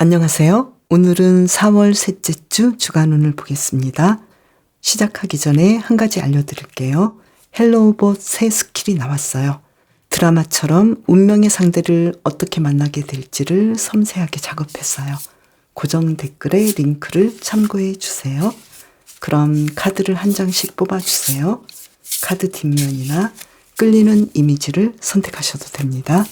안녕하세요. 오늘은 4월 셋째 주 주간운을 보겠습니다. 시작하기 전에 한 가지 알려드릴게요. 헬로우봇 새 스킬이 나왔어요. 드라마처럼 운명의 상대를 어떻게 만나게 될지를 섬세하게 작업했어요. 고정 댓글에 링크를 참고해 주세요. 그럼 카드를 한 장씩 뽑아주세요. 카드 뒷면이나 끌리는 이미지를 선택하셔도 됩니다.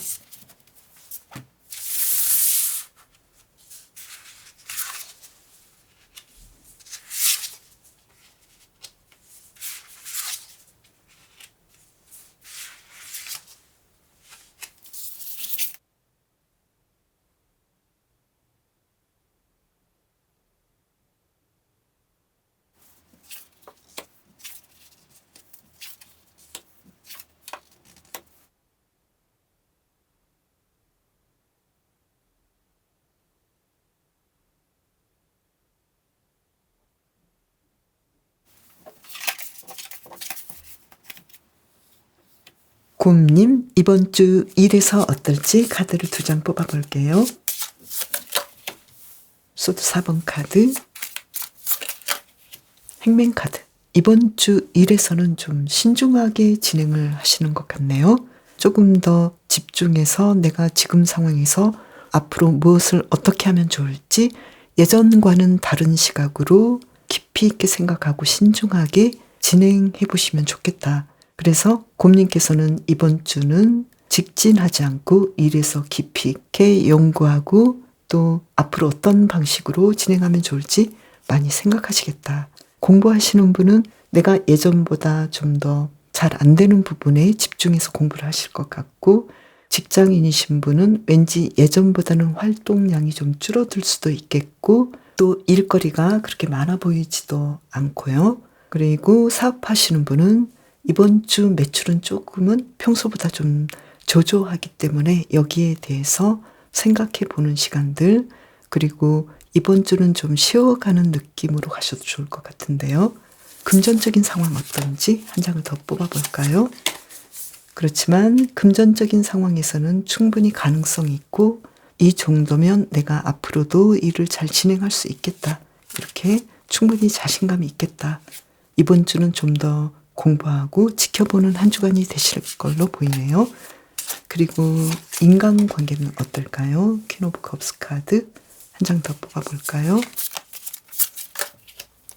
곰님, 이번 주 일에서 어떨지 카드를 2장 뽑아볼게요. 소드 4번 카드, 행맨 카드. 이번 주 일에서는 좀 신중하게 진행을 하시는 것 같네요. 조금 더 집중해서 내가 지금 상황에서 앞으로 무엇을 어떻게 하면 좋을지 예전과는 다른 시각으로 깊이 있게 생각하고 신중하게 진행해 보시면 좋겠다. 그래서 곰님께서는 이번 주는 직진하지 않고 일에서 깊이 있게 연구하고 또 앞으로 어떤 방식으로 진행하면 좋을지 많이 생각하시겠다. 공부하시는 분은 내가 예전보다 좀 더 잘 안 되는 부분에 집중해서 공부를 하실 것 같고, 직장인이신 분은 왠지 예전보다는 활동량이 좀 줄어들 수도 있겠고, 또 일거리가 그렇게 많아 보이지도 않고요. 그리고 사업하시는 분은 이번 주 매출은 조금은 평소보다 좀 저조하기 때문에 여기에 대해서 생각해 보는 시간들, 그리고 이번 주는 좀 쉬어가는 느낌으로 가셔도 좋을 것 같은데요. 금전적인 상황 어떤지 한 장을 더 뽑아볼까요? 그렇지만 금전적인 상황에서는 충분히 가능성이 있고 이 정도면 내가 앞으로도 일을 잘 진행할 수 있겠다. 이렇게 충분히 자신감이 있겠다. 이번 주는 좀 더 공부하고 지켜보는 한 주간이 되실 걸로 보이네요. 그리고 인간관계는 어떨까요? 퀸 오브 컵스 카드 한 장 더 뽑아볼까요?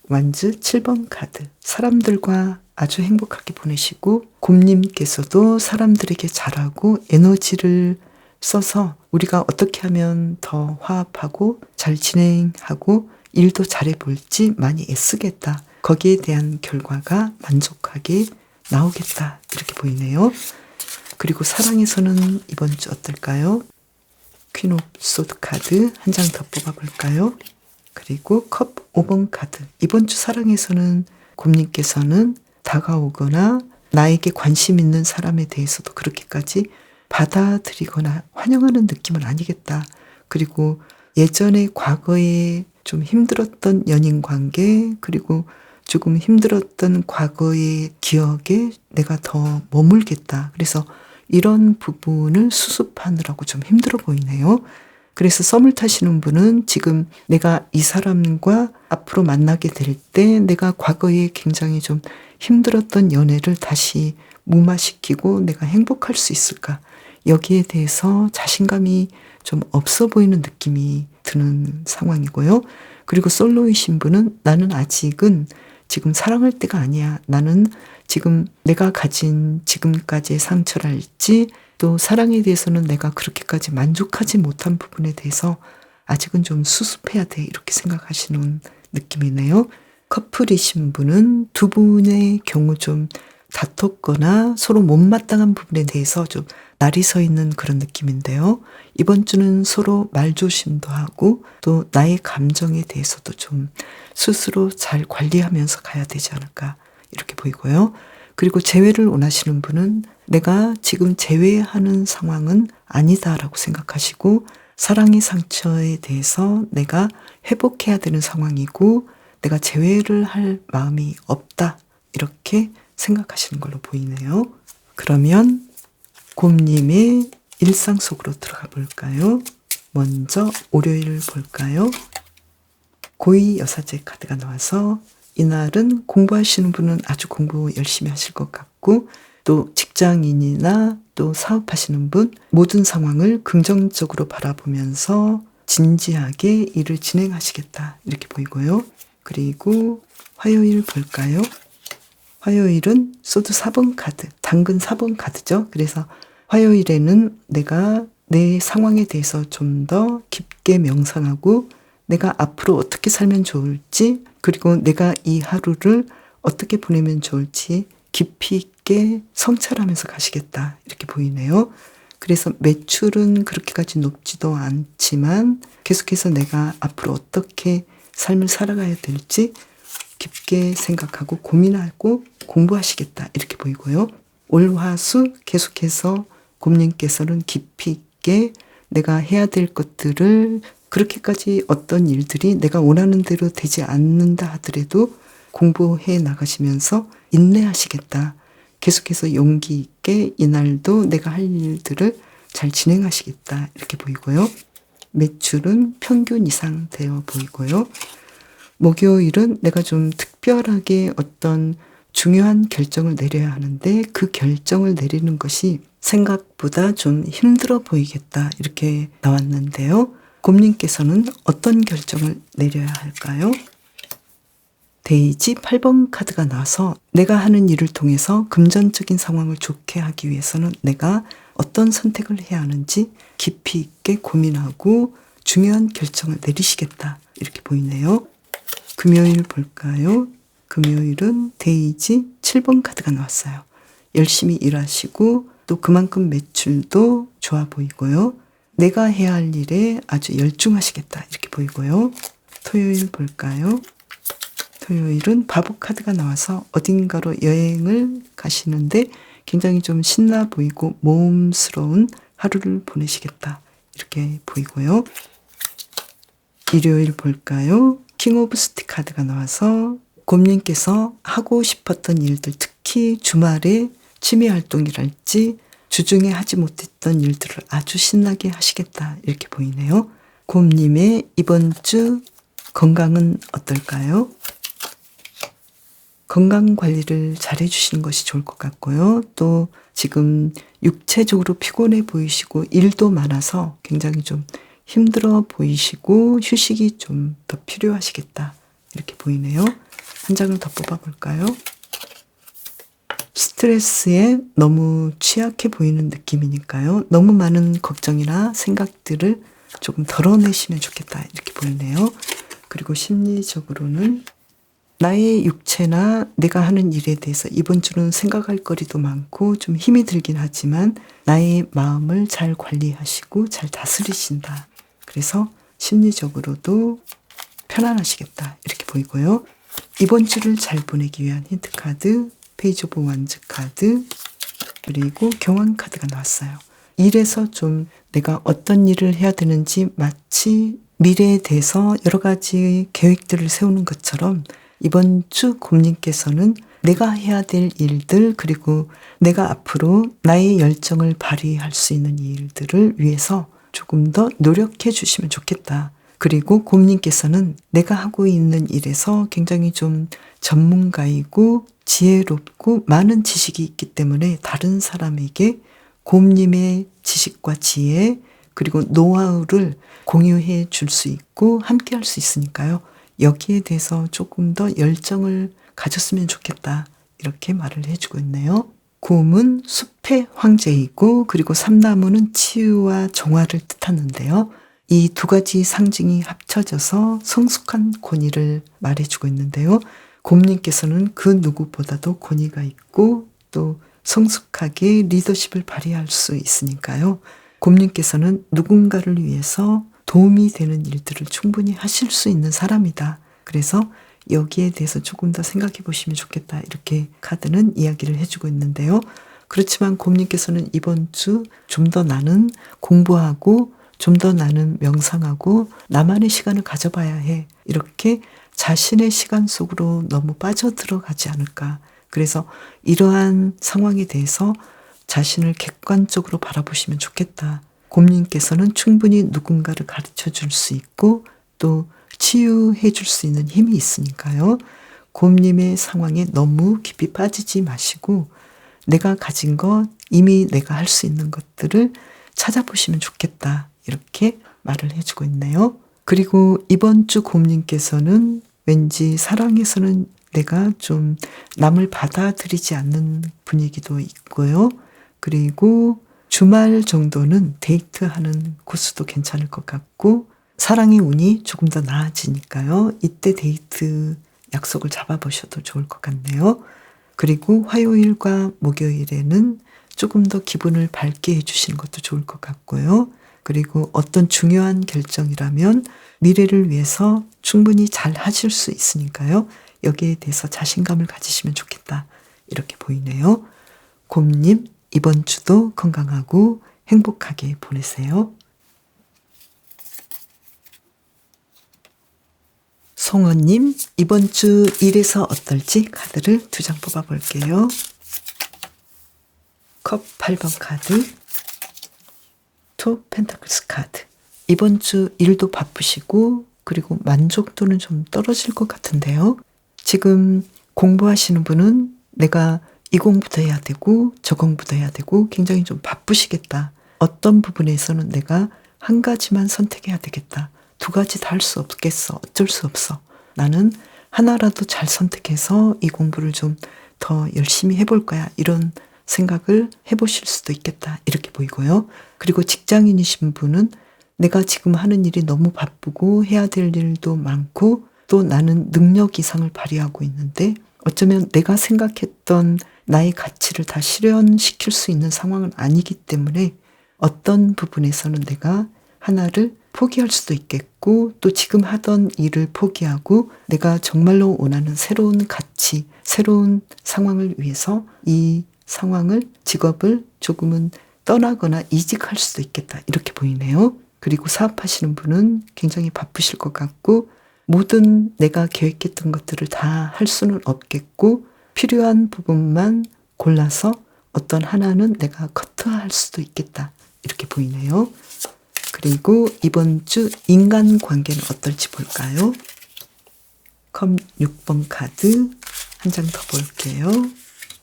완즈 7번 카드. 사람들과 아주 행복하게 보내시고 곰님께서도 사람들에게 잘하고 에너지를 써서 우리가 어떻게 하면 더 화합하고 잘 진행하고 일도 잘해 볼지 많이 애쓰겠다. 거기에 대한 결과가 만족하게 나오겠다. 이렇게 보이네요. 그리고 사랑에서는 이번 주 어떨까요? 퀸 오브 소드 카드 한 장 더 뽑아볼까요? 그리고 컵 5번 카드. 이번 주 사랑에서는 곰님께서는 다가오거나 나에게 관심 있는 사람에 대해서도 그렇게까지 받아들이거나 환영하는 느낌은 아니겠다. 그리고 예전에 과거에 좀 힘들었던 연인 관계, 그리고 조금 힘들었던 과거의 기억에 내가 더 머물겠다. 그래서 이런 부분을 수습하느라고 좀 힘들어 보이네요. 그래서 썸을 타시는 분은 지금 내가 이 사람과 앞으로 만나게 될 때 내가 과거에 굉장히 좀 힘들었던 연애를 다시 무마시키고 내가 행복할 수 있을까? 여기에 대해서 자신감이 좀 없어 보이는 느낌이 드는 상황이고요. 그리고 솔로이신 분은 나는 아직은 지금 사랑할 때가 아니야. 나는 지금 내가 가진 지금까지의 상처랄지 또 사랑에 대해서는 내가 그렇게까지 만족하지 못한 부분에 대해서 아직은 좀 수습해야 돼. 이렇게 생각하시는 느낌이네요. 커플이신 분은 두 분의 경우 좀 다퉜거나 서로 못마땅한 부분에 대해서 좀 날이 서 있는 그런 느낌인데요. 이번 주는 서로 말조심도 하고 또 나의 감정에 대해서도 좀 스스로 잘 관리하면서 가야 되지 않을까 이렇게 보이고요. 그리고 재회를 원하시는 분은 내가 지금 재회하는 상황은 아니다라고 생각하시고 사랑의 상처에 대해서 내가 회복해야 되는 상황이고 내가 재회를 할 마음이 없다 이렇게 생각하시는 걸로 보이네요. 그러면 곰님의 일상 속으로 들어가 볼까요? 먼저 월요일 볼까요? 고위 여사제 카드가 나와서 이날은 공부하시는 분은 아주 공부 열심히 하실 것 같고, 또 직장인이나 또 사업하시는 분 모든 상황을 긍정적으로 바라보면서 진지하게 일을 진행하시겠다 이렇게 보이고요. 그리고 화요일 볼까요? 화요일은 소드 4번 카드, 당근 4번 카드죠. 그래서 화요일에는 내가 내 상황에 대해서 좀 더 깊게 명상하고 내가 앞으로 어떻게 살면 좋을지, 그리고 내가 이 하루를 어떻게 보내면 좋을지 깊이 있게 성찰하면서 가시겠다 이렇게 보이네요. 그래서 매출은 그렇게까지 높지도 않지만 계속해서 내가 앞으로 어떻게 삶을 살아가야 될지 깊게 생각하고 고민하고 공부하시겠다 이렇게 보이고요. 올 화수 계속해서 곰님께서는 깊이 있게 내가 해야 될 것들을, 그렇게까지 어떤 일들이 내가 원하는 대로 되지 않는다 하더라도 공부해 나가시면서 인내하시겠다. 계속해서 용기 있게 이날도 내가 할 일들을 잘 진행하시겠다 이렇게 보이고요. 매출은 평균 이상 되어 보이고요. 목요일은 내가 좀 특별하게 어떤 중요한 결정을 내려야 하는데 그 결정을 내리는 것이 생각보다 좀 힘들어 보이겠다 이렇게 나왔는데요. 곰님께서는 어떤 결정을 내려야 할까요? 데이지 8번 카드가 나와서 내가 하는 일을 통해서 금전적인 상황을 좋게 하기 위해서는 내가 어떤 선택을 해야 하는지 깊이 있게 고민하고 중요한 결정을 내리시겠다 이렇게 보이네요. 금요일 볼까요? 금요일은 데이지 7번 카드가 나왔어요. 열심히 일하시고 또 그만큼 매출도 좋아 보이고요. 내가 해야 할 일에 아주 열중하시겠다 이렇게 보이고요. 토요일 볼까요? 토요일은 바보 카드가 나와서 어딘가로 여행을 가시는데 굉장히 좀 신나 보이고 모험스러운 하루를 보내시겠다 이렇게 보이고요. 일요일 볼까요? 킹 오브 스틱 카드가 나와서 곰님께서 하고 싶었던 일들, 특히 주말에 취미 활동이랄지 주중에 하지 못했던 일들을 아주 신나게 하시겠다 이렇게 보이네요. 곰님의 이번 주 건강은 어떨까요? 건강 관리를 잘 해주시는 것이 좋을 것 같고요. 또 지금 육체적으로 피곤해 보이시고 일도 많아서 굉장히 좀 힘들어 보이시고 휴식이 좀 더 필요하시겠다 이렇게 보이네요. 한 장을 더 뽑아볼까요? 스트레스에 너무 취약해 보이는 느낌이니까요. 너무 많은 걱정이나 생각들을 조금 덜어내시면 좋겠다 이렇게 보이네요. 그리고 심리적으로는 나의 육체나 내가 하는 일에 대해서 이번 주는 생각할 거리도 많고 좀 힘이 들긴 하지만 나의 마음을 잘 관리하시고 잘 다스리신다. 그래서 심리적으로도 편안하시겠다 이렇게 보이고요. 이번 주를 잘 보내기 위한 힌트 카드, 페이지 오브 완즈 카드, 그리고 경황 카드가 나왔어요. 일에서 좀 내가 어떤 일을 해야 되는지 마치 미래에 대해서 여러 가지 계획들을 세우는 것처럼 이번 주 곰님께서는 내가 해야 될 일들, 그리고 내가 앞으로 나의 열정을 발휘할 수 있는 일들을 위해서 조금 더 노력해 주시면 좋겠다. 그리고 곰님께서는 내가 하고 있는 일에서 굉장히 좀 전문가이고 지혜롭고 많은 지식이 있기 때문에 다른 사람에게 곰님의 지식과 지혜 그리고 노하우를 공유해 줄 수 있고 함께 할 수 있으니까요. 여기에 대해서 조금 더 열정을 가졌으면 좋겠다. 이렇게 말을 해주고 있네요. 곰은 숲의 황제이고 그리고 삼나무는 치유와 정화를 뜻하는데요. 이 두 가지 상징이 합쳐져서 성숙한 권위를 말해주고 있는데요. 곰님께서는 그 누구보다도 권위가 있고 또 성숙하게 리더십을 발휘할 수 있으니까요. 곰님께서는 누군가를 위해서 도움이 되는 일들을 충분히 하실 수 있는 사람이다. 그래서 여기에 대해서 조금 더 생각해 보시면 좋겠다. 이렇게 카드는 이야기를 해주고 있는데요. 그렇지만 곰님께서는 이번 주 좀 더 나는 공부하고 좀 더 나는 명상하고 나만의 시간을 가져봐야 해. 이렇게 자신의 시간 속으로 너무 빠져들어가지 않을까. 그래서 이러한 상황에 대해서 자신을 객관적으로 바라보시면 좋겠다. 곰님께서는 충분히 누군가를 가르쳐 줄 수 있고 또 치유해 줄 수 있는 힘이 있으니까요. 곰님의 상황에 너무 깊이 빠지지 마시고 내가 가진 것, 이미 내가 할 수 있는 것들을 찾아보시면 좋겠다. 이렇게 말을 해주고 있네요. 그리고 이번 주 곰님께서는 왠지 사랑에서는 내가 좀 남을 받아들이지 않는 분위기도 있고요. 그리고 주말 정도는 데이트하는 코스도 괜찮을 것 같고 사랑의 운이 조금 더 나아지니까요. 이때 데이트 약속을 잡아보셔도 좋을 것 같네요. 그리고 화요일과 목요일에는 조금 더 기분을 밝게 해주시는 것도 좋을 것 같고요. 그리고 어떤 중요한 결정이라면 미래를 위해서 충분히 잘 하실 수 있으니까요. 여기에 대해서 자신감을 가지시면 좋겠다. 이렇게 보이네요. 곰님, 이번 주도 건강하고 행복하게 보내세요. 송원님, 이번 주 일에서 어떨지 카드를 2장 뽑아볼게요. 컵 8번 카드, 투 펜타클스 카드. 이번 주 일도 바쁘시고 그리고 만족도는 좀 떨어질 것 같은데요. 지금 공부하시는 분은 내가 이 공부도 해야 되고 저 공부도 해야 되고 굉장히 좀 바쁘시겠다. 어떤 부분에서는 내가 한 가지만 선택해야 되겠다. 2가지 다 할 수 없겠어. 어쩔 수 없어. 나는 하나라도 잘 선택해서 이 공부를 좀 더 열심히 해볼 거야. 이런 생각을 해보실 수도 있겠다. 이렇게 보이고요. 그리고 직장인이신 분은 내가 지금 하는 일이 너무 바쁘고 해야 될 일도 많고 또 나는 능력 이상을 발휘하고 있는데 어쩌면 내가 생각했던 나의 가치를 다 실현시킬 수 있는 상황은 아니기 때문에 어떤 부분에서는 내가 하나를 포기할 수도 있겠고 또 지금 하던 일을 포기하고 내가 정말로 원하는 새로운 가치, 새로운 상황을 위해서 이 상황을, 직업을 조금은 떠나거나 이직할 수도 있겠다. 이렇게 보이네요. 그리고 사업하시는 분은 굉장히 바쁘실 것 같고 모든 내가 계획했던 것들을 다 할 수는 없겠고 필요한 부분만 골라서 어떤 하나는 내가 커트할 수도 있겠다. 이렇게 보이네요. 그리고 이번 주 인간관계는 어떨지 볼까요? 컵 6번 카드 한 장 더 볼게요.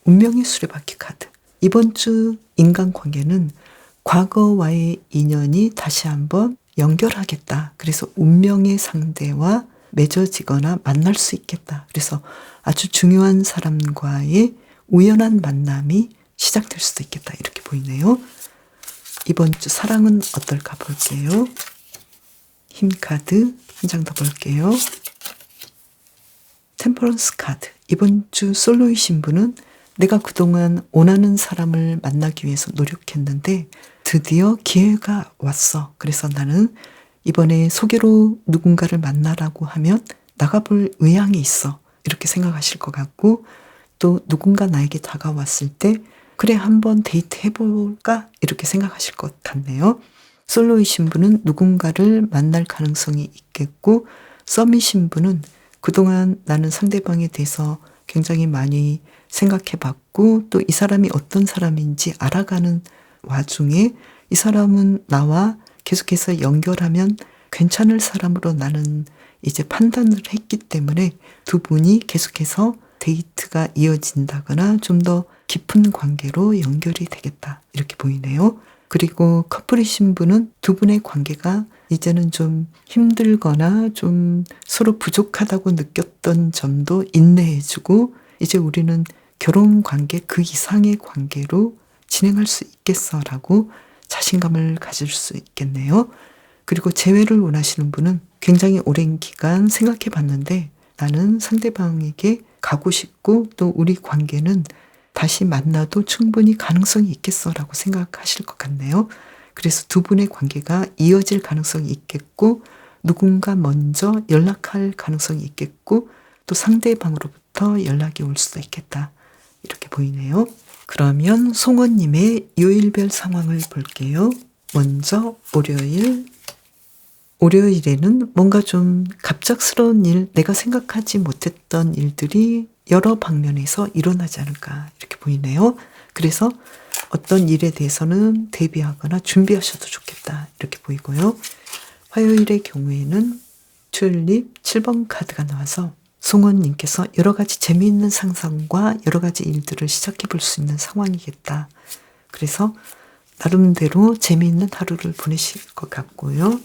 운명의 수레바퀴 카드. 이번 주 인간관계는 과거와의 인연이 다시 한번 연결하겠다. 그래서 운명의 상대와 맺어지거나 만날 수 있겠다. 그래서 아주 중요한 사람과의 우연한 만남이 시작될 수도 있겠다. 이렇게 보이네요. 이번 주 사랑은 어떨까 볼게요. 힘 카드 한 장 더 볼게요. 템퍼런스 카드. 이번 주 솔로이신 분은 내가 그동안 원하는 사람을 만나기 위해서 노력했는데 드디어 기회가 왔어. 그래서 나는 이번에 소개로 누군가를 만나라고 하면 나가볼 의향이 있어. 이렇게 생각하실 것 같고 또 누군가 나에게 다가왔을 때 그래 한번 데이트 해볼까? 이렇게 생각하실 것 같네요. 솔로이신 분은 누군가를 만날 가능성이 있겠고 썸이신 분은 그동안 나는 상대방에 대해서 굉장히 많이 생각해봤고 또 이 사람이 어떤 사람인지 알아가는 와중에 이 사람은 나와 계속해서 연결하면 괜찮을 사람으로 나는 이제 판단을 했기 때문에 두 분이 계속해서 데이트가 이어진다거나 좀 더 깊은 관계로 연결이 되겠다. 이렇게 보이네요. 그리고 커플이신 분은 두 분의 관계가 이제는 좀 힘들거나 좀 서로 부족하다고 느꼈던 점도 인내해주고 이제 우리는 결혼 관계 그 이상의 관계로 진행할 수 있겠어라고 자신감을 가질 수 있겠네요. 그리고 재회를 원하시는 분은 굉장히 오랜 기간 생각해 봤는데 나는 상대방에게 가고 싶고 또 우리 관계는 다시 만나도 충분히 가능성이 있겠어라고 생각하실 것 같네요. 그래서 두 분의 관계가 이어질 가능성이 있겠고 누군가 먼저 연락할 가능성이 있겠고 또 상대방으로부터 연락이 올 수도 있겠다. 이렇게 보이네요. 그러면 송원님의 요일별 상황을 볼게요. 먼저 월요일에는 뭔가 좀 갑작스러운 일, 내가 생각하지 못했던 일들이 여러 방면에서 일어나지 않을까 이렇게 보이네요. 그래서 어떤 일에 대해서는 대비하거나 준비하셔도 좋겠다. 이렇게 보이고요. 화요일의 경우에는 튤립 7번 카드가 나와서 송원님께서 여러 가지 재미있는 상상과 여러 가지 일들을 시작해 볼 수 있는 상황이겠다. 그래서 나름대로 재미있는 하루를 보내실 것 같고요.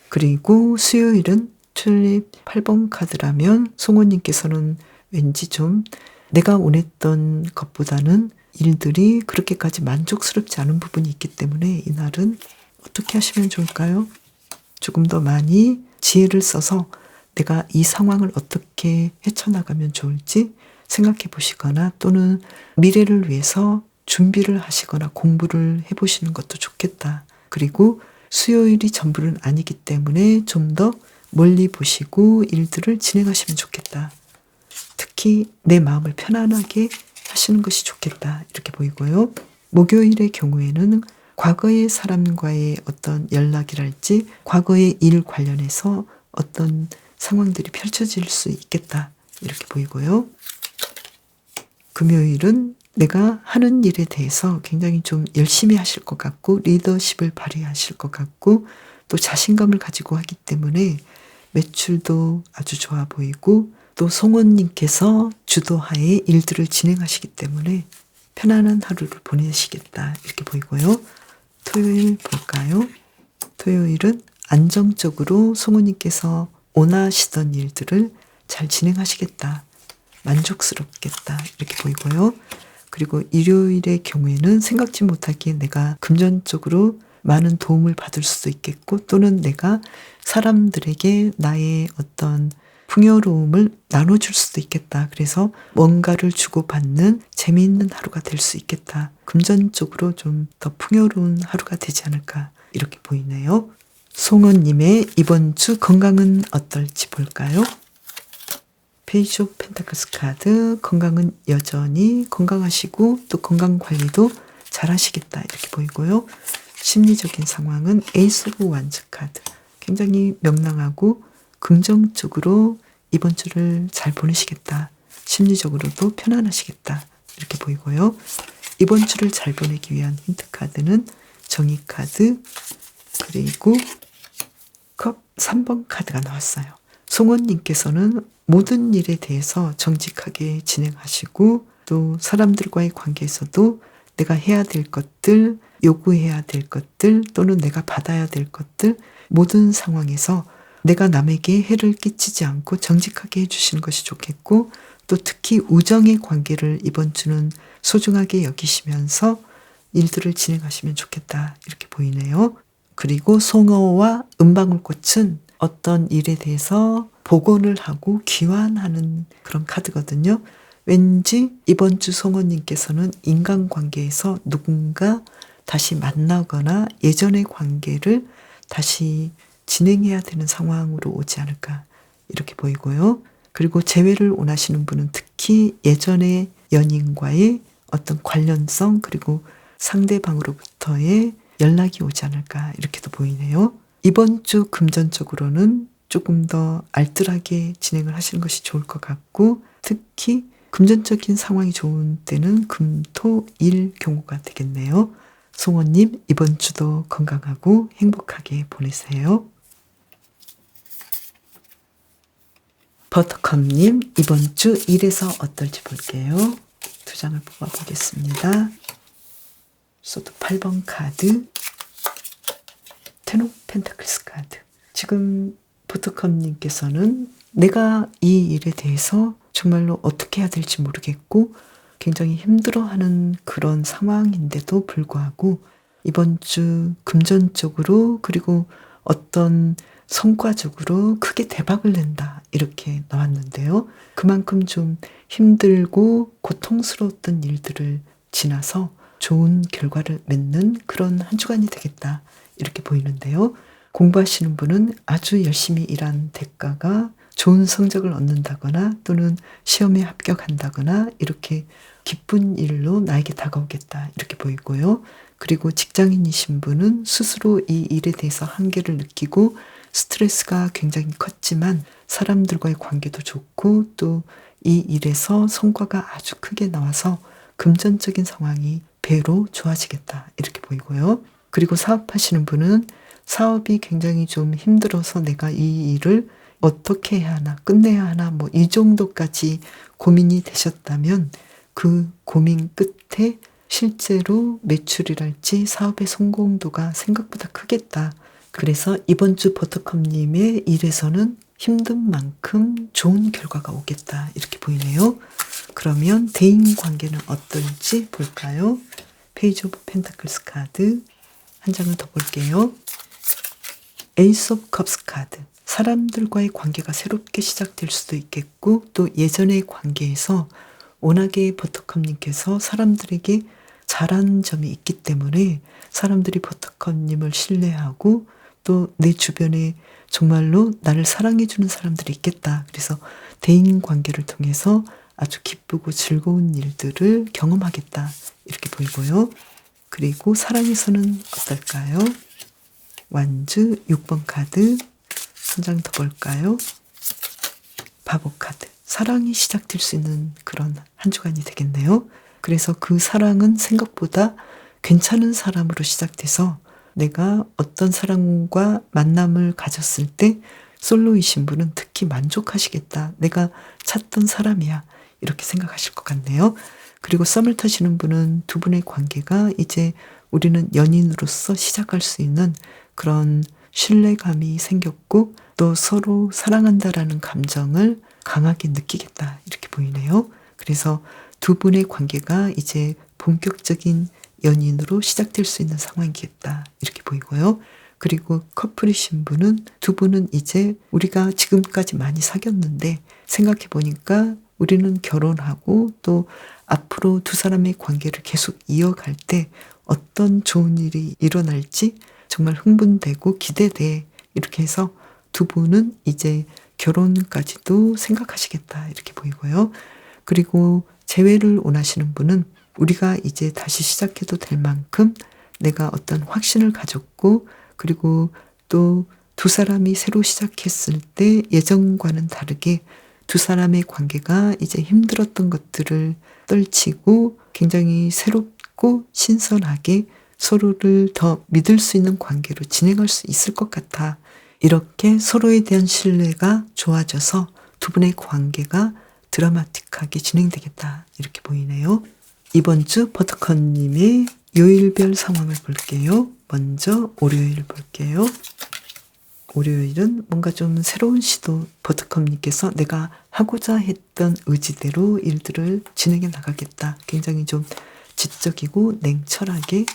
그리고 수요일은 튤립 8번 카드라면 송원님께서는 왠지 좀 내가 원했던 것보다는 일들이 그렇게까지 만족스럽지 않은 부분이 있기 때문에 이날은 어떻게 하시면 좋을까요? 조금 더 많이 지혜를 써서 내가 이 상황을 어떻게 헤쳐나가면 좋을지 생각해 보시거나 또는 미래를 위해서 준비를 하시거나 공부를 해보시는 것도 좋겠다. 그리고 수요일이 전부는 아니기 때문에 좀 더 멀리 보시고 일들을 진행하시면 좋겠다. 특히 내 마음을 편안하게 하시는 것이 좋겠다. 이렇게 보이고요. 목요일의 경우에는 과거의 사람과의 어떤 연락이랄지 과거의 일 관련해서 어떤 상황들이 펼쳐질 수 있겠다. 이렇게 보이고요. 금요일은 내가 하는 일에 대해서 굉장히 좀 열심히 하실 것 같고 리더십을 발휘하실 것 같고 또 자신감을 가지고 하기 때문에 매출도 아주 좋아 보이고 또 송원님께서 주도하에 일들을 진행하시기 때문에 편안한 하루를 보내시겠다. 이렇게 보이고요. 토요일 볼까요? 토요일은 안정적으로 송원님께서 원하시던 일들을 잘 진행하시겠다. 만족스럽겠다. 이렇게 보이고요. 그리고 일요일의 경우에는 생각지 못하기에 내가 금전적으로 많은 도움을 받을 수도 있겠고 또는 내가 사람들에게 나의 어떤 풍요로움을 나눠줄 수도 있겠다. 그래서 뭔가를 주고받는 재미있는 하루가 될 수 있겠다. 금전적으로 좀 더 풍요로운 하루가 되지 않을까 이렇게 보이네요. 송원님의 이번 주 건강은 어떨지 볼까요? 페이지 오브 펜타클스 카드, 건강은 여전히 건강하시고 또 건강관리도 잘 하시겠다 이렇게 보이고요. 심리적인 상황은 에이스 오브 완즈 카드, 굉장히 명랑하고 긍정적으로 이번 주를 잘 보내시겠다. 심리적으로도 편안하시겠다 이렇게 보이고요. 이번 주를 잘 보내기 위한 힌트 카드는 정의 카드 그리고 컵 3번 카드가 나왔어요. 송원님께서는 모든 일에 대해서 정직하게 진행하시고 또 사람들과의 관계에서도 내가 해야 될 것들, 요구해야 될 것들 또는 내가 받아야 될 것들 모든 상황에서 내가 남에게 해를 끼치지 않고 정직하게 해주시는 것이 좋겠고 또 특히 우정의 관계를 이번 주는 소중하게 여기시면서 일들을 진행하시면 좋겠다 이렇게 보이네요. 그리고 송어와 은방울꽃은 어떤 일에 대해서 복원을 하고 귀환하는 그런 카드거든요. 왠지 이번 주 송어님께서는 인간관계에서 누군가 다시 만나거나 예전의 관계를 다시 진행해야 되는 상황으로 오지 않을까 이렇게 보이고요. 그리고 재회를 원하시는 분은 특히 예전의 연인과의 어떤 관련성 그리고 상대방으로부터의 연락이 오지 않을까 이렇게도 보이네요. 이번 주 금전적으로는 조금 더 알뜰하게 진행을 하시는 것이 좋을 것 같고 특히 금전적인 상황이 좋은 때는 금, 토, 일 경우가 되겠네요. 송원님 이번 주도 건강하고 행복하게 보내세요. 버터컵님 이번 주 일에서 어떨지 볼게요. 두 장을 뽑아보겠습니다. 소드 8번 카드 텐 오브 펜타클스 카드. 지금 버터컵님께서는 내가 이 일에 대해서 정말로 어떻게 해야 될지 모르겠고 굉장히 힘들어하는 그런 상황인데도 불구하고 이번 주 금전적으로 그리고 어떤 성과적으로 크게 대박을 낸다 이렇게 나왔는데요. 그만큼 좀 힘들고 고통스러웠던 일들을 지나서 좋은 결과를 맺는 그런 한 주간이 되겠다 이렇게 보이는데요. 공부하시는 분은 아주 열심히 일한 대가가 좋은 성적을 얻는다거나 또는 시험에 합격한다거나 이렇게 기쁜 일로 나에게 다가오겠다 이렇게 보이고요. 그리고 직장인이신 분은 스스로 이 일에 대해서 한계를 느끼고 스트레스가 굉장히 컸지만 사람들과의 관계도 좋고 또 이 일에서 성과가 아주 크게 나와서 금전적인 상황이 배로 좋아지겠다. 이렇게 보이고요. 그리고 사업하시는 분은 사업이 굉장히 좀 힘들어서 내가 이 일을 어떻게 해야 하나, 끝내야 하나, 뭐 이 정도까지 고민이 되셨다면 그 고민 끝에 실제로 매출이랄지 사업의 성공도가 생각보다 크겠다. 그래서 이번 주 버터컵님의 일에서는 힘든 만큼 좋은 결과가 오겠다. 이렇게 보이네요. 그러면 대인 관계는 어떨지 볼까요? 페이지 오브 펜타클스 카드 한 장을 더 볼게요. 에이스 오브 컵스 카드. 사람들과의 관계가 새롭게 시작될 수도 있겠고 또 예전의 관계에서 워낙에 버터컵님께서 사람들에게 잘한 점이 있기 때문에 사람들이 버터컵님을 신뢰하고 또 내 주변에 정말로 나를 사랑해주는 사람들이 있겠다. 그래서 대인 관계를 통해서 아주 기쁘고 즐거운 일들을 경험하겠다. 이렇게 보이고요. 그리고 사랑에서는 어떨까요? 완즈 6번 카드 한 장 더 볼까요? 바보 카드. 사랑이 시작될 수 있는 그런 한 주간이 되겠네요. 그래서 그 사랑은 생각보다 괜찮은 사람으로 시작돼서 내가 어떤 사람과 만남을 가졌을 때 솔로이신 분은 특히 만족하시겠다. 내가 찾던 사람이야. 이렇게 생각하실 것 같네요. 그리고 썸을 타시는 분은 두 분의 관계가 이제 우리는 연인으로서 시작할 수 있는 그런 신뢰감이 생겼고 또 서로 사랑한다라는 감정을 강하게 느끼겠다. 이렇게 보이네요. 그래서 두 분의 관계가 이제 본격적인 연인으로 시작될 수 있는 상황이겠다. 이렇게 보이고요. 그리고 커플이신 분은 두 분은 이제 우리가 지금까지 많이 사귀었는데 생각해 보니까 우리는 결혼하고 또 앞으로 두 사람의 관계를 계속 이어갈 때 어떤 좋은 일이 일어날지 정말 흥분되고 기대돼. 이렇게 해서 두 분은 이제 결혼까지도 생각하시겠다. 이렇게 보이고요. 그리고 재회를 원하시는 분은 우리가 이제 다시 시작해도 될 만큼 내가 어떤 확신을 가졌고 그리고 또 두 사람이 새로 시작했을 때 예전과는 다르게 두 사람의 관계가 이제 힘들었던 것들을 떨치고 굉장히 새롭고 신선하게 서로를 더 믿을 수 있는 관계로 진행할 수 있을 것 같아. 이렇게 서로에 대한 신뢰가 좋아져서 두 분의 관계가 드라마틱하게 진행되겠다. 이렇게 보이네요. 이번 주 버터컨님의 요일별 상황을 볼게요. 먼저 월요일 볼게요. 월요일은 뭔가 좀 새로운 시도 버터컵님께서 내가 하고자 했던 의지대로 일들을 진행해 나가겠다. 굉장히 좀 지적이고 냉철하게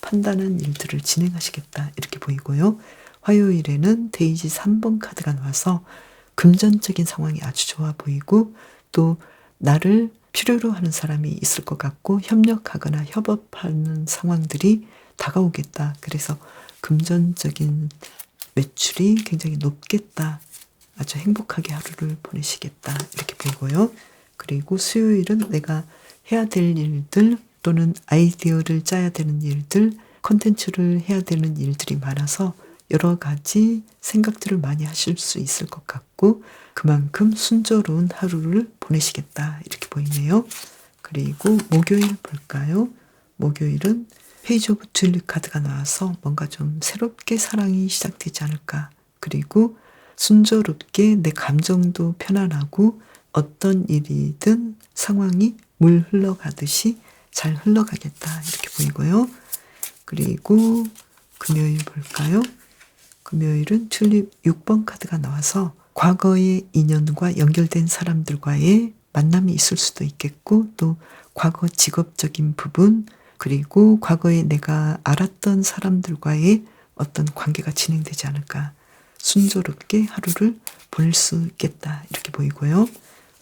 판단한 일들을 진행하시겠다. 이렇게 보이고요. 화요일에는 데이지 3번 카드가 나와서 금전적인 상황이 아주 좋아 보이고 또 나를 필요로 하는 사람이 있을 것 같고 협력하거나 협업하는 상황들이 다가오겠다. 그래서 금전적인 매출이 굉장히 높겠다. 아주 행복하게 하루를 보내시겠다. 이렇게 보이고요. 그리고 수요일은 내가 해야 될 일들 또는 아이디어를 짜야 되는 일들, 컨텐츠를 해야 되는 일들이 많아서 여러 가지 생각들을 많이 하실 수 있을 것 같고 그만큼 순조로운 하루를 보내시겠다. 이렇게 보이네요. 그리고 목요일 볼까요? 목요일은 페이지 오브 튤립 카드가 나와서 뭔가 좀 새롭게 사랑이 시작되지 않을까. 그리고 순조롭게 내 감정도 편안하고 어떤 일이든 상황이 물 흘러가듯이 잘 흘러가겠다. 이렇게 보이고요. 그리고 금요일 볼까요? 금요일은 튤립 6번 카드가 나와서 과거의 인연과 연결된 사람들과의 만남이 있을 수도 있겠고 또 과거 직업적인 부분 그리고 과거에 내가 알았던 사람들과의 어떤 관계가 진행되지 않을까. 순조롭게 하루를 보낼 수 있겠다. 이렇게 보이고요.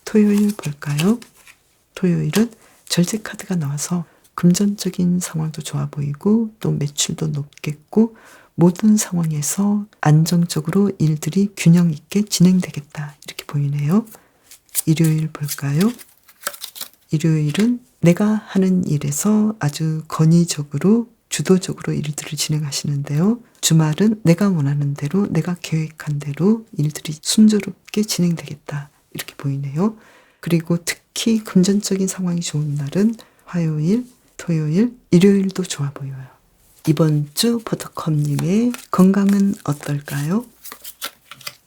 토요일 볼까요? 토요일은 절제 카드가 나와서 금전적인 상황도 좋아 보이고 또 매출도 높겠고 모든 상황에서 안정적으로 일들이 균형 있게 진행되겠다. 이렇게 보이네요. 일요일 볼까요? 일요일은 내가 하는 일에서 아주 건의적으로 주도적으로 일들을 진행하시는데요. 주말은 내가 원하는 대로 내가 계획한 대로 일들이 순조롭게 진행되겠다. 이렇게 보이네요. 그리고 특히 금전적인 상황이 좋은 날은 화요일 토요일, 일요일도 좋아 보여요. 이번 주 버터컵님의 건강은 어떨까요?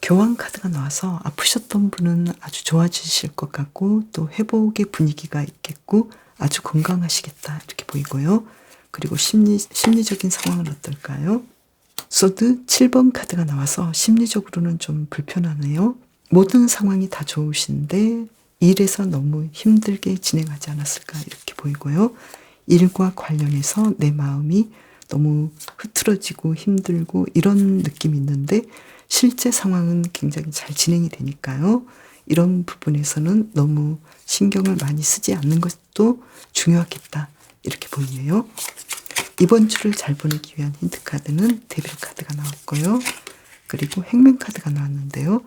교환 카드가 나와서 아프셨던 분은 아주 좋아지실 것 같고 또 회복의 분위기가 있겠고 아주 건강하시겠다 이렇게 보이고요. 그리고 심리적인 상황은 어떨까요? 소드 7번 카드가 나와서 심리적으로는 좀 불편하네요. 모든 상황이 다 좋으신데 일에서 너무 힘들게 진행하지 않았을까 이렇게 보이고요. 일과 관련해서 내 마음이 너무 흐트러지고 힘들고 이런 느낌이 있는데 실제 상황은 굉장히 잘 진행이 되니까요. 이런 부분에서는 너무 신경을 많이 쓰지 않는 것도 중요하겠다 이렇게 보이네요. 이번 주를 잘 보내기 위한 힌트 카드는 데빌 카드가 나왔고요. 그리고 행맨 카드가 나왔는데요.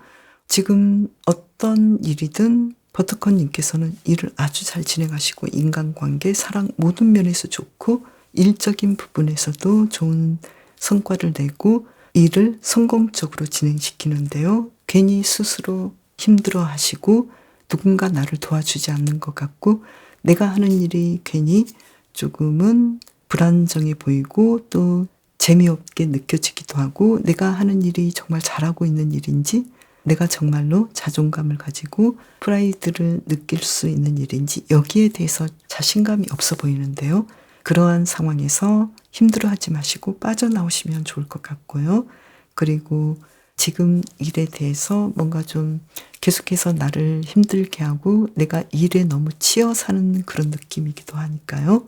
지금 어떤 일이든 버터컨님께서는 일을 아주 잘 진행하시고 인간관계, 사랑 모든 면에서 좋고 일적인 부분에서도 좋은 성과를 내고 일을 성공적으로 진행시키는데요. 괜히 스스로 힘들어 하시고 누군가 나를 도와주지 않는 것 같고 내가 하는 일이 괜히 조금은 불안정해 보이고 또 재미없게 느껴지기도 하고 내가 하는 일이 정말 잘하고 있는 일인지 내가 정말로 자존감을 가지고 프라이드를 느낄 수 있는 일인지 여기에 대해서 자신감이 없어 보이는데요. 그러한 상황에서 힘들어하지 마시고 빠져나오시면 좋을 것 같고요. 그리고 지금 일에 대해서 뭔가 좀 계속해서 나를 힘들게 하고 내가 일에 너무 치여 사는 그런 느낌이기도 하니까요.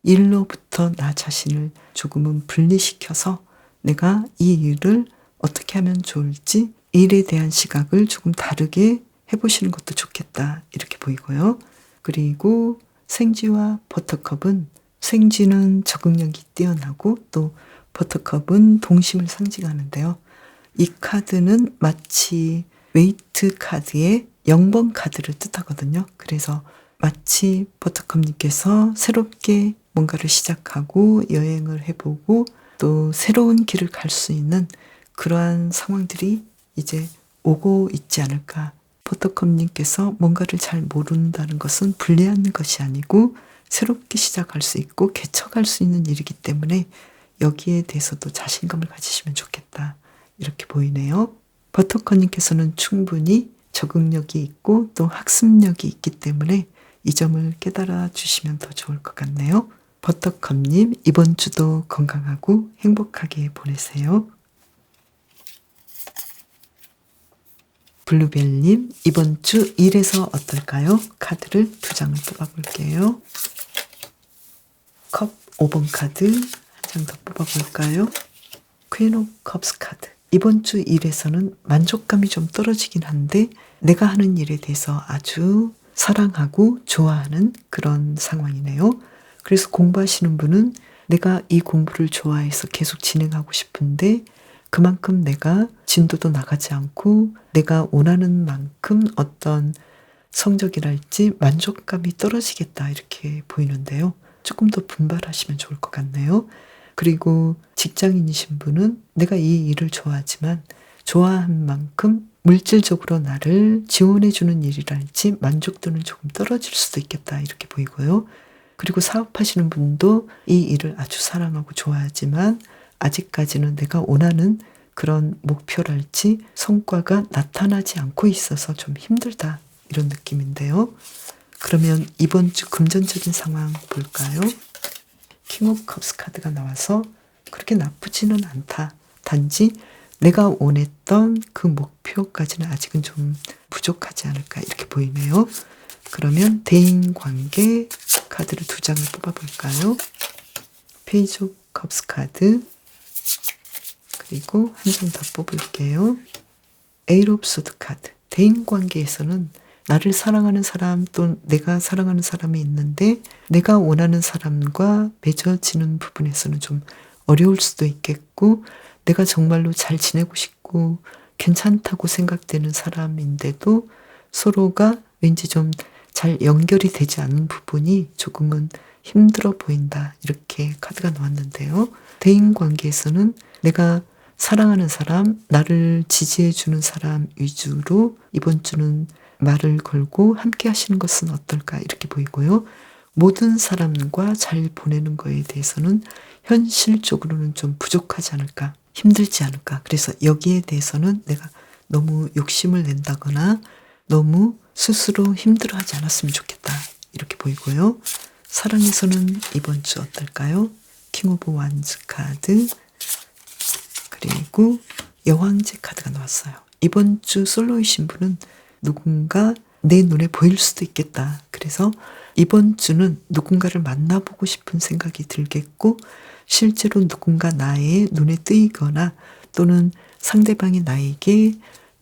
일로부터 나 자신을 조금은 분리시켜서 내가 이 일을 어떻게 하면 좋을지 일에 대한 시각을 조금 다르게 해보시는 것도 좋겠다 이렇게 보이고요. 그리고 생쥐와 버터컵은 생쥐는 적응력이 뛰어나고 또 버터컵은 동심을 상징하는데요. 이 카드는 마치 웨이트 카드의 0번 카드를 뜻하거든요. 그래서 마치 버터컵님께서 새롭게 뭔가를 시작하고 여행을 해보고 또 새로운 길을 갈 수 있는 그러한 상황들이 이제 오고 있지 않을까. 버터컵님께서 뭔가를 잘 모른다는 것은 불리한 것이 아니고 새롭게 시작할 수 있고 개척할 수 있는 일이기 때문에 여기에 대해서도 자신감을 가지시면 좋겠다. 이렇게 보이네요. 버터컵님께서는 충분히 적응력이 있고 또 학습력이 있기 때문에 이 점을 깨달아 주시면 더 좋을 것 같네요. 버터컵님 이번 주도 건강하고 행복하게 보내세요. 블루벨님 이번 주 일에서 어떨까요? 카드를 2장을 뽑아볼게요. 컵 5번 카드 한 장 더 뽑아볼까요? 퀸 오브 컵스 카드. 이번 주 일에서는 만족감이 좀 떨어지긴 한데 내가 하는 일에 대해서 아주 사랑하고 좋아하는 그런 상황이네요. 그래서 공부하시는 분은 내가 이 공부를 좋아해서 계속 진행하고 싶은데 그만큼 내가 진도도 나가지 않고 내가 원하는 만큼 어떤 성적이랄지 만족감이 떨어지겠다 이렇게 보이는데요. 조금 더 분발하시면 좋을 것 같네요. 그리고 직장인이신 분은 내가 이 일을 좋아하지만 좋아한 만큼 물질적으로 나를 지원해주는 일이랄지 만족도는 조금 떨어질 수도 있겠다 이렇게 보이고요. 그리고 사업하시는 분도 이 일을 아주 사랑하고 좋아하지만 아직까지는 내가 원하는 그런 목표랄지 성과가 나타나지 않고 있어서 좀 힘들다 이런 느낌인데요. 그러면 이번 주 금전적인 상황 볼까요? 킹 오브 컵스 카드가 나와서 그렇게 나쁘지는 않다. 단지 내가 원했던 그 목표까지는 아직은 좀 부족하지 않을까 이렇게 보이네요. 그러면 대인관계 카드를 2장을 뽑아볼까요? 페이지 오브 컵스 카드 그리고 한 장 더 뽑을게요. 에이스 오브 소드 카드. 대인관계에서는 나를 사랑하는 사람 또 내가 사랑하는 사람이 있는데 내가 원하는 사람과 맺어지는 부분에서는 좀 어려울 수도 있겠고 내가 정말로 잘 지내고 싶고 괜찮다고 생각되는 사람인데도 서로가 왠지 좀 잘 연결이 되지 않는 부분이 조금은 힘들어 보인다. 이렇게 카드가 나왔는데요. 대인관계에서는 내가 사랑하는 사람, 나를 지지해주는 사람 위주로 이번 주는 말을 걸고 함께 하시는 것은 어떨까 이렇게 보이고요. 모든 사람과 잘 보내는 거에 대해서는 현실적으로는 좀 부족하지 않을까, 힘들지 않을까. 그래서 여기에 대해서는 내가 너무 욕심을 낸다거나 너무 스스로 힘들어하지 않았으면 좋겠다. 이렇게 보이고요. 사랑에서는 이번 주 어떨까요? 킹 오브 완즈 카드, 그리고 여왕제 카드가 나왔어요. 이번 주 솔로이신 분은 누군가 내 눈에 보일 수도 있겠다. 그래서 이번 주는 누군가를 만나보고 싶은 생각이 들겠고, 실제로 누군가 나의 눈에 띄거나 또는 상대방이 나에게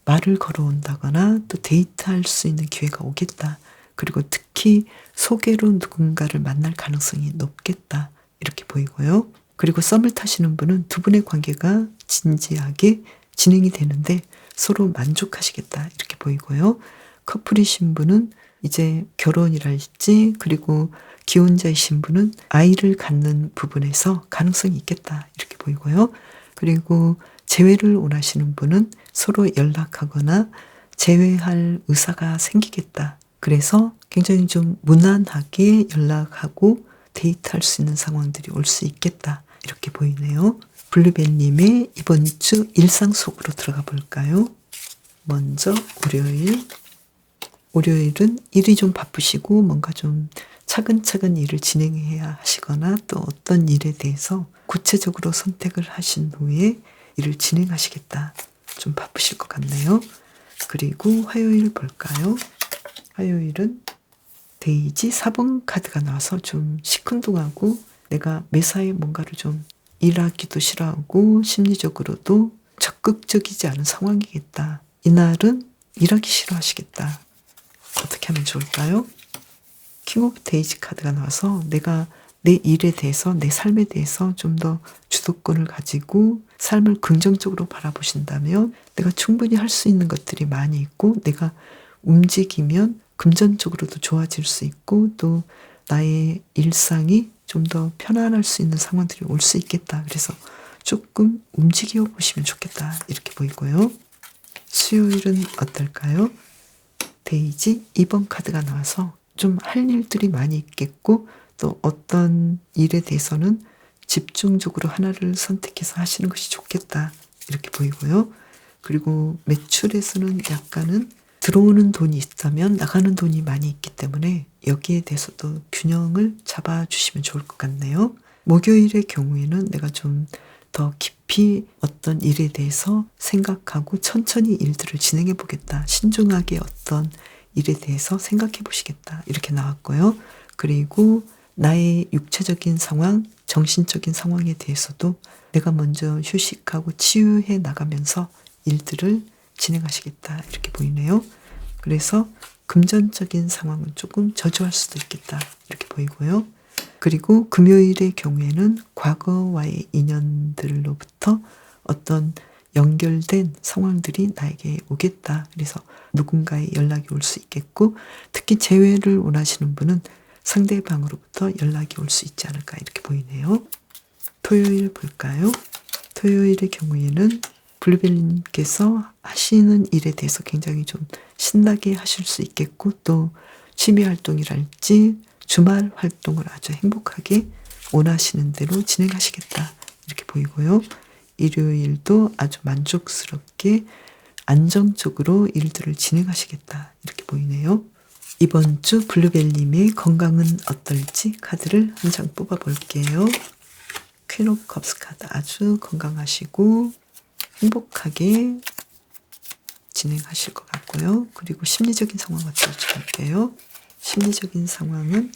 말을 걸어온다거나 또 데이트할 수 있는 기회가 오겠다. 그리고 특히 소개로 누군가를 만날 가능성이 높겠다. 이렇게 보이고요. 그리고 썸을 타시는 분은 두 분의 관계가 진지하게 진행이 되는데 서로 만족하시겠다. 이렇게 보이고요. 커플이신 분은 이제 결혼이랄지, 그리고 기혼자이신 분은 아이를 갖는 부분에서 가능성이 있겠다. 이렇게 보이고요. 그리고 재회를 원하시는 분은 서로 연락하거나 재회할 의사가 생기겠다. 그래서 굉장히 좀 무난하게 연락하고 데이트할 수 있는 상황들이 올 수 있겠다. 이렇게 보이네요. 블루벨님의 이번 주 일상 속으로 들어가 볼까요? 먼저 월요일은 일이 좀 바쁘시고 뭔가 좀 차근차근 일을 진행해야 하시거나 또 어떤 일에 대해서 구체적으로 선택을 하신 후에 일을 진행하시겠다. 좀 바쁘실 것 같네요. 그리고 화요일 볼까요? 화요일은 데이지 4번 카드가 나와서 좀 시큰둥하고 내가 매사에 뭔가를 좀 일하기도 싫어하고 심리적으로도 적극적이지 않은 상황이겠다. 이날은 일하기 싫어하시겠다. 어떻게 하면 좋을까요? 킹 오브 데이지 카드가 나와서 내가 내 일에 대해서, 내 삶에 대해서 좀 더 주도권을 가지고 삶을 긍정적으로 바라보신다면 내가 충분히 할 수 있는 것들이 많이 있고, 내가 움직이면 금전적으로도 좋아질 수 있고, 또 나의 일상이 좀 더 편안할 수 있는 상황들이 올 수 있겠다. 그래서 조금 움직여 보시면 좋겠다. 이렇게 보이고요. 수요일은 어떨까요? 데이지 2번 카드가 나와서 좀 할 일들이 많이 있겠고, 또 어떤 일에 대해서는 집중적으로 하나를 선택해서 하시는 것이 좋겠다. 이렇게 보이고요. 그리고 매출에서는 약간은 들어오는 돈이 있다면 나가는 돈이 많이 있기 때문에 여기에 대해서도 균형을 잡아주시면 좋을 것 같네요. 목요일의 경우에는 내가 좀 더 깊이 어떤 일에 대해서 생각하고 천천히 일들을 진행해 보겠다. 신중하게 어떤 일에 대해서 생각해 보시겠다. 이렇게 나왔고요. 그리고 나의 육체적인 상황, 정신적인 상황에 대해서도 내가 먼저 휴식하고 치유해 나가면서 일들을 진행하시겠다. 이렇게 보이네요. 그래서 금전적인 상황은 조금 저조할 수도 있겠다. 이렇게 보이고요. 그리고 금요일의 경우에는 과거와의 인연들로부터 어떤 연결된 상황들이 나에게 오겠다. 그래서 누군가의 연락이 올 수 있겠고, 특히 재회를 원하시는 분은 상대방으로부터 연락이 올 수 있지 않을까. 이렇게 보이네요. 토요일 볼까요? 토요일의 경우에는 블루벨님께서 하시는 일에 대해서 굉장히 좀 신나게 하실 수 있겠고, 또 취미 활동이랄지 주말 활동을 아주 행복하게 원하시는 대로 진행하시겠다. 이렇게 보이고요. 일요일도 아주 만족스럽게 안정적으로 일들을 진행하시겠다. 이렇게 보이네요. 이번 주 블루벨님의 건강은 어떨지 카드를 한 장 뽑아볼게요. 퀸 오브 컵스 카드, 아주 건강하시고 행복하게 진행하실 것 같고요. 그리고 심리적인 상황 어떨지 볼게요. 심리적인 상황은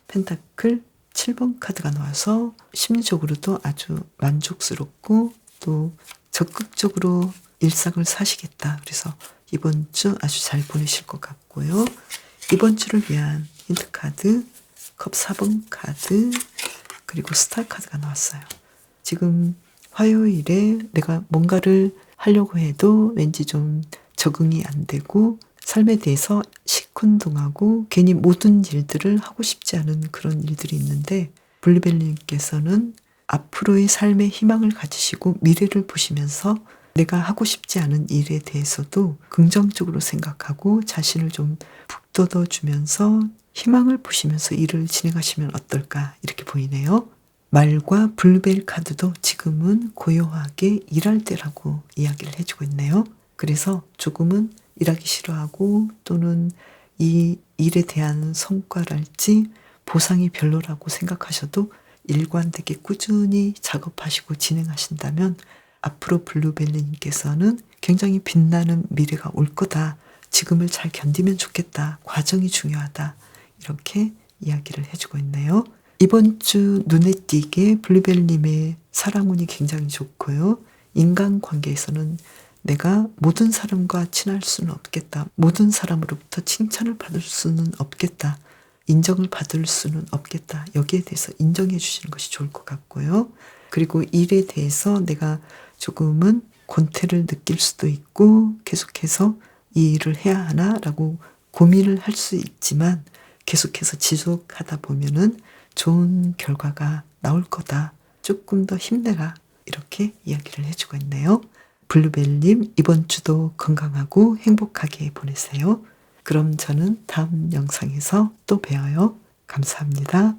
펜타클 7번 카드가 나와서 심리적으로도 아주 만족스럽고 또 적극적으로 일상을 사시겠다. 그래서 이번 주 아주 잘 보내실 것 같고요. 이번 주를 위한 힌트 카드, 컵 4번 카드, 그리고 스타 카드가 나왔어요. 지금 화요일에 내가 뭔가를 하려고 해도 왠지 좀 적응이 안 되고 삶에 대해서 시큰둥하고 괜히 모든 일들을 하고 싶지 않은 그런 일들이 있는데, 블루벨님께서는 앞으로의 삶의 희망을 가지시고 미래를 보시면서 내가 하고 싶지 않은 일에 대해서도 긍정적으로 생각하고 자신을 좀 북돋워 주면서 희망을 보시면서 일을 진행하시면 어떨까 이렇게 보이네요. 말과 블루벨 카드도 지금은 고요하게 일할 때라고 이야기를 해주고 있네요. 그래서 조금은 일하기 싫어하고 또는 이 일에 대한 성과랄지 보상이 별로라고 생각하셔도 일관되게 꾸준히 작업하시고 진행하신다면 앞으로 블루벨리님께서는 굉장히 빛나는 미래가 올 거다. 지금을 잘 견디면 좋겠다. 과정이 중요하다. 이렇게 이야기를 해주고 있네요. 이번 주 눈에 띄게 블루벨님의 사랑운이 굉장히 좋고요. 인간관계에서는 내가 모든 사람과 친할 수는 없겠다. 모든 사람으로부터 칭찬을 받을 수는 없겠다. 인정을 받을 수는 없겠다. 여기에 대해서 인정해 주시는 것이 좋을 것 같고요. 그리고 일에 대해서 내가 조금은 권태를 느낄 수도 있고 계속해서 이 일을 해야 하나라고 고민을 할 수 있지만 계속해서 지속하다 보면은 좋은 결과가 나올 거다. 조금 더 힘내라. 이렇게 이야기를 해주고 있네요. 블루벨님 이번 주도 건강하고 행복하게 보내세요. 그럼 저는 다음 영상에서 또 봬요. 감사합니다.